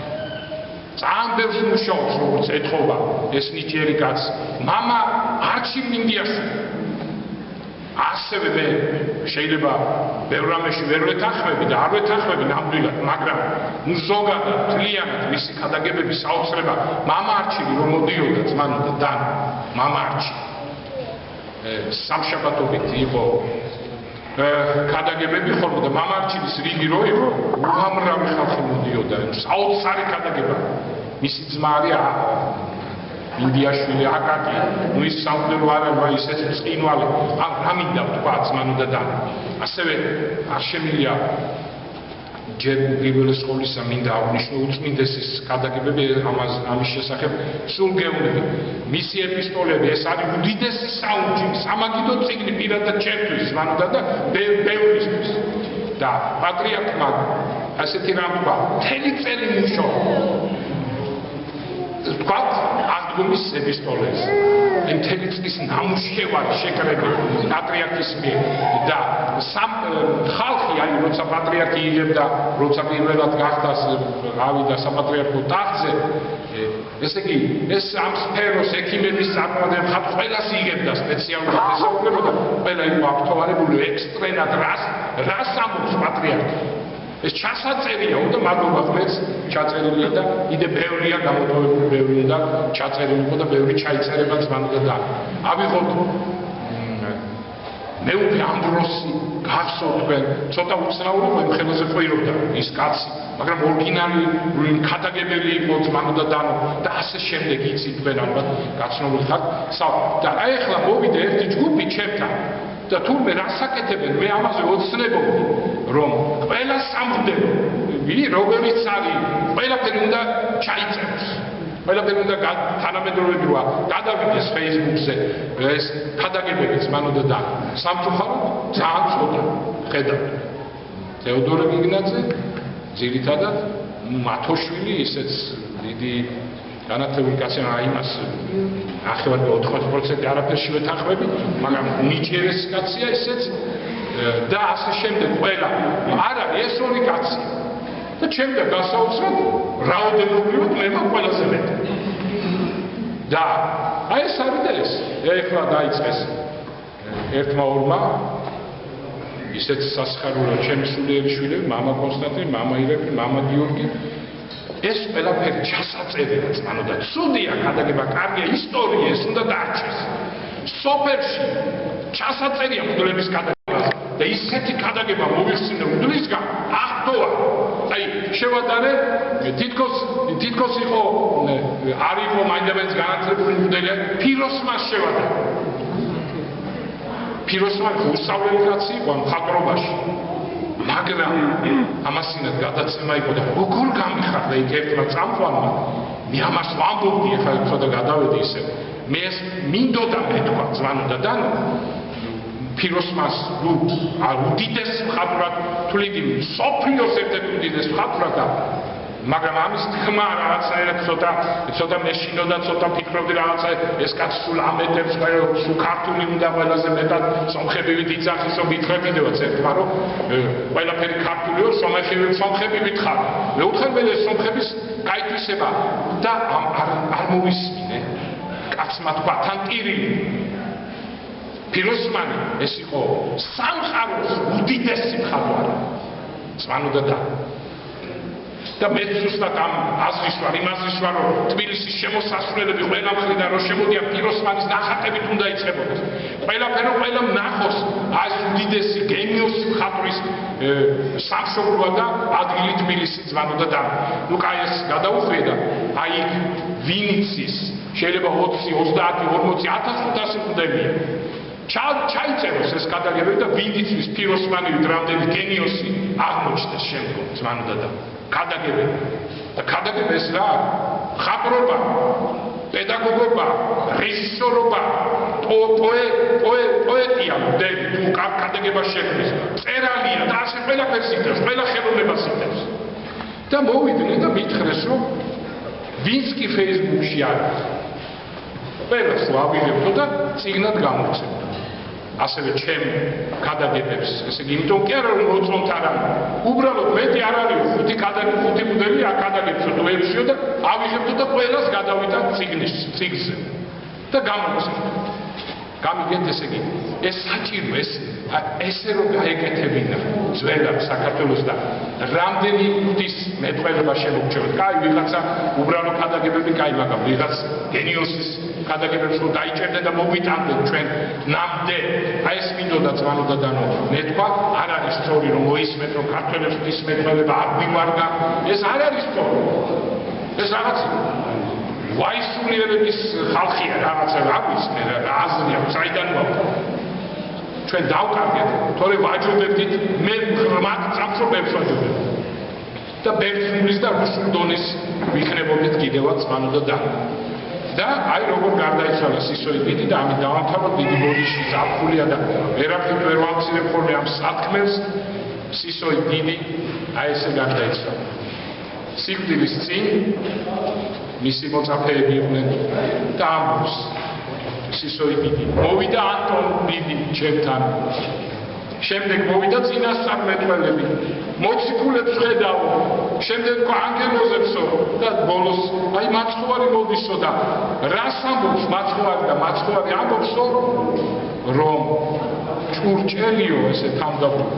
ძალიან ბევრს მუშაობს, როგორც ეთხოვა ეს ნიჭიერი კაცი. მამა არჩილ მინდიაში. ასევე მე შეიძლება ბევრ რამეში ვერ ვეთანხმები და არ ვეთანხმები ნამდვილად, მაგრამ ნუ ზოგადად თლიანად მისი ქადაგებების საოცრება მამა არჩილი რომ მოდიოდა ძმანო და დან მამა არჩილი სამშაბათობით იყო ქადაგებები ხოლმე და მამა არჩილის რიგი რო იყო უამრავი ხალხი მოდიოდა საოცარი ქადაგება მისი ძმა არის ინდიაშვილი აკაკი, ნუ ის სამღვდელო არ არის, ისეთი წინვალი, ან რა მინდა თქვა ძმანო და და. ასევე არ შემილია ჯერ პირველი სკოლისა მინდა აღნიშნო უწმინდესის ქადაგებები ამის შესახებ სულ გეუბნები. მისი ეპისტოლები ეს არის უდიდესი საუნჯი, სამაგიდო წიგნი პირადად ჩემთვის ძმანო და ბევრისთვის. და პატრიარქმა ასეთი რამ თქვა, მთელი წელი მუშაობა. თქვათ აღდგომის ეპისტოლეს მთელი წლის ნამუშევარი შეკრებილი პატრიარქის მიერ და ხალხი აი როცა პატრიარქი იღებდა როცა პირველად გახდა გავიდა საპატრიარქო ტახტზე ესე იგი ეს ამ სფეროს ექიმების წარმოადგენს ხალხ ყველას იღებდა სპეციალურად ესაუბრებოდა ყველა იყო აქტუალებული ექსტრენად რას ამბობს პატრიარქი ეს ჩასაწერია უნდა მადლობა ღმერთს ჩაწერილია და იდე ბევრია გამოტოვებული ბევრი უნდა ჩაწერილი იყო და ბევრი ჩაიწერება ძმანო და ავიღოთ მეუღლე ამბროსი გახსოვთ თქვენ ცოტა უცნაური ხელზე ყვირობდა ის კაცი მაგრამ ორიგინალი ქადაგებელი იყო ძმანო და დანო და ასე შემდეგ იცით თქვენ ალბათ გაცნობილი ხართ და აი ახლა მოვიდა ერთი ჯგუფი ჩემთან და თურმე რასაკეთებენ მე ამაზე ოცნებობდი რომ ყველა სამღვდელო როგორც არის ყველაფერი უნდა ჩაიწეროს ყველაფერი უნდა თანამედროვეობა გადავიდეს Facebook-ზე ეს ქადაგებები ძმანო და სამწუხაროდ ძალიან ცოტა ხედავთ თეოდორე გიგნაძე ძირითადად მათოშვილი ისეც დიდი განათლებული კაცი იმას ნახევარი 80% არაფერში ვეთანხმები, მაგრამ ნიჭიერესი კაცია ისეც და ასე შემდეგ ყველა არ არის ეს ორი კაცი. და ჩემდა გასაოცრად რაოდენობრივად მე ყველაზე მეტი. და აი ეს არის და ეს ეხლა დაიწყეს ერთმა ორმა ისეც სასიხარულო ჩემი სულიერი შვილები, მამა კონსტანტინე, მამა ირაკლი, მამა გიორგი ეს ყველაფერი ჩასაწერია ძმანო და ცუდია ქადაგება კარგია ისტორია ეს უნდა დაარჩეს სოფელში ჩასაწერია მღვდლების ქადაგებაზე და ისეთი ქადაგება მოვიხსენე მღვდლისგან ახტოა აი შევადარე თითქოს იყო არ იყო მაინდამაინც განათლებული მღვდელი ფიროსმას შევადარე ფიროსმა უსწავლელი კაცი იყო მხატვრობაში მაგრამ ამასინად გადაცემა იყო და როგორ გამიხარდა იქ ერთმა წამყვანმა მე ამას ვამბობდი ახლა ცოტა გადავედი ისე მე ეს მინდოდა მეთქვა ძმანო და დანო ფიროსმას უდიდეს მხატვრად თვლიდი სოფიოს ერთ-ერთ უდიდეს მხატვრად და მაგრამ ამის თქმა რაღაცაერად ცოტა მეშინო და ცოტა ფიქრობდი რაღაცა ეს კაცი სულ ამეტებს სულ ქართული უნდა ყველაზე მეტად სომხებივით იძახისო მითხრებიდევა ერთმა რომ ყველაფერი ქართულიო სომხებივით ხარ მე უთხარ მე ეს სომხების გაითვისება და არ მოვისმინე კაცმა თქვა თან ტირილი ფიროსმანი ეს იყო სამყაროს უდიდესი მხატვარი ძმანო და და მე ზუსტად ამ აზრის ვარ, იმ აზრის ვარ, რომ თბილისის შემოსასვლელები ყველა მხრიდან რომ შემოდიან ფიროსმანის ნახატებით უნდა იწყებოდეს. ყველაფერი ყველამ ნახოს ეს უდიდესი გენიოსი მხატვრის სამშობლოა და ადგილი თბილისი ძმანო და და. ნუ კაი ეს გადაუხვია და აი ვინიცის შეიძლება 20, 30, 40, 1500 მღვდელია. ჩაიწეროს ეს ქადაგებები და ვინიცის ფიროსმანივით რამდენი გენიოსი აღმოჩნდეს შემდგომ ძმანო და ქადაგებები და ქადაგება ეს რა ხატრობა პედაგოგობა, რეჟისორობა, პოეტია, მდები, თუ კადაგებას შექმნის, წერალია და ასე ყველაფერს იტევს, ყველა ხელოვნებას იტევს. და მოვიდნენ და მითხრეს, რომ ვინც კი Facebook-ში არის, ყველას ვავიღებდო და წიგნად გამოვცემდო. ასევე ჩემ ქადაგებებს, ესე იგი, იმიტომ კი არა რომ მოწონთ არ არის. უბრალოდ მეტი არ არის, ხუთი მოდელი აკადაგებსო თუ ექვსიო და ავიღებდო და ყველას გადავიტან წიგნზე და გამოვცემდო. გამიგეთ ესე იგი, ეს საჭირო, ესე რომ გაეკეთებინა ძველად საქართველოს და რამდენი ღვთის მეტყველება შემოგჩევთ. კაი, ვიღაცა უბრალო ქადაგებები, კაი, მაგრამ ვიღაც გენიოსის ქადაგებებს რომ დაიჭერდნენ და მოვიტანდნენ ჩვენ ნამდე. აი ეს მინდოდა ძმანო და მეთქვა, არ არის სწორი რომ მოისმეთ რომ ქართველებს ღვთის მეტყველება არ გვიმარგა. ეს არ არის სწორი. ეს რაღაც ვაისულიერების ხალხია, რაღაცა რა ვიცი, რა აზრი აქვს, საიდან მოაქვს. ჩვენ დავკარგეთ, თორე ვაჯობებდით, მე ღრმად წამსვლებს ვაჯობებ. და ბერძნულის და რუსულ დონის ვიქნებოდით კიდევაც ძმანო და და აი როგორ გარდაიცვალა სისოიდიდი და ამით დავამთავროთ დიდი ბოდიში ზაფხულია და ვერაფრით ვერ ვამცირებ ხოლმე ამ სათქმელს სისოიდიდი აი ესე გარდაიცვალა. სიკვდილის წინ მისი მოწაფეები იყვნენ და ამბობს სისოიდიდი მოვიდა ანტონ დიდი ჩემთან. შემდეგ მოვიდა წინასწარმეტყველები, მოციქულებს ხედავ, შემდეგ ანგელოზებსო და ბოლოს აი მაცხოვარი მოდისო და რას ამბობს მაცხოვარი და მაცხოვარი ამბობსო რომ ჭურჭელიო ესე თამდაბრუნ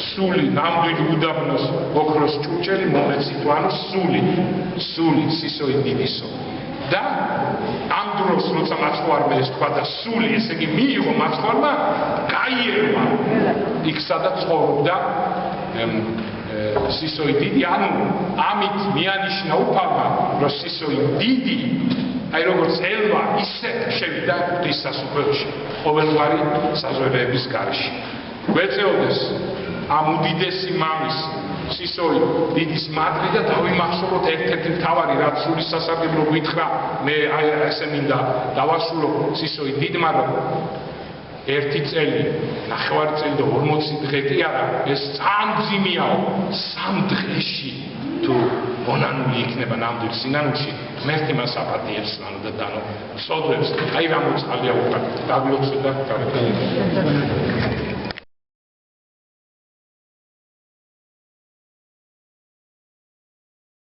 სული ნამდვილი უდაბნოს ოქროს ჭურჭელი მომეცითო ანუ სული სისოიდიდისო და ამ დროს როცა მაცხოვარმა ეს თქვა და სული ესე იგი მიიღო მაცხოვარმა გაიერვა იქ სადაც ცხოვრობდა სისოიდიდი ანუ ამით მიანიშნა უფალმა რომ სისოიდიდი აი როგორც ელვა ისე შევიდა ღვთის სასუფეველში ყოველგვარი საზღვრების გარეშე. გვეწეოდეს ამ უდიდესი მამის სისოიდიდის მადლი და დავიმახსოვროთ ერთ-ერთი მთავარი რაც სული სასარგებლო გითხრა მე აი ესე მინდა დავასრულო სისოიდიდმა რომ ერთი წელი, ნახევარი წელი და 40 დღე კი არა, ეს სამძიმეაო, 3 დღეში თუ მონანული იქნება ნამდვილ სინანულში, ღმერთი მას აპატიებს და სოდვებს, აი რა მოწყალია უკან, დაგლოცო და გავეკეთებ.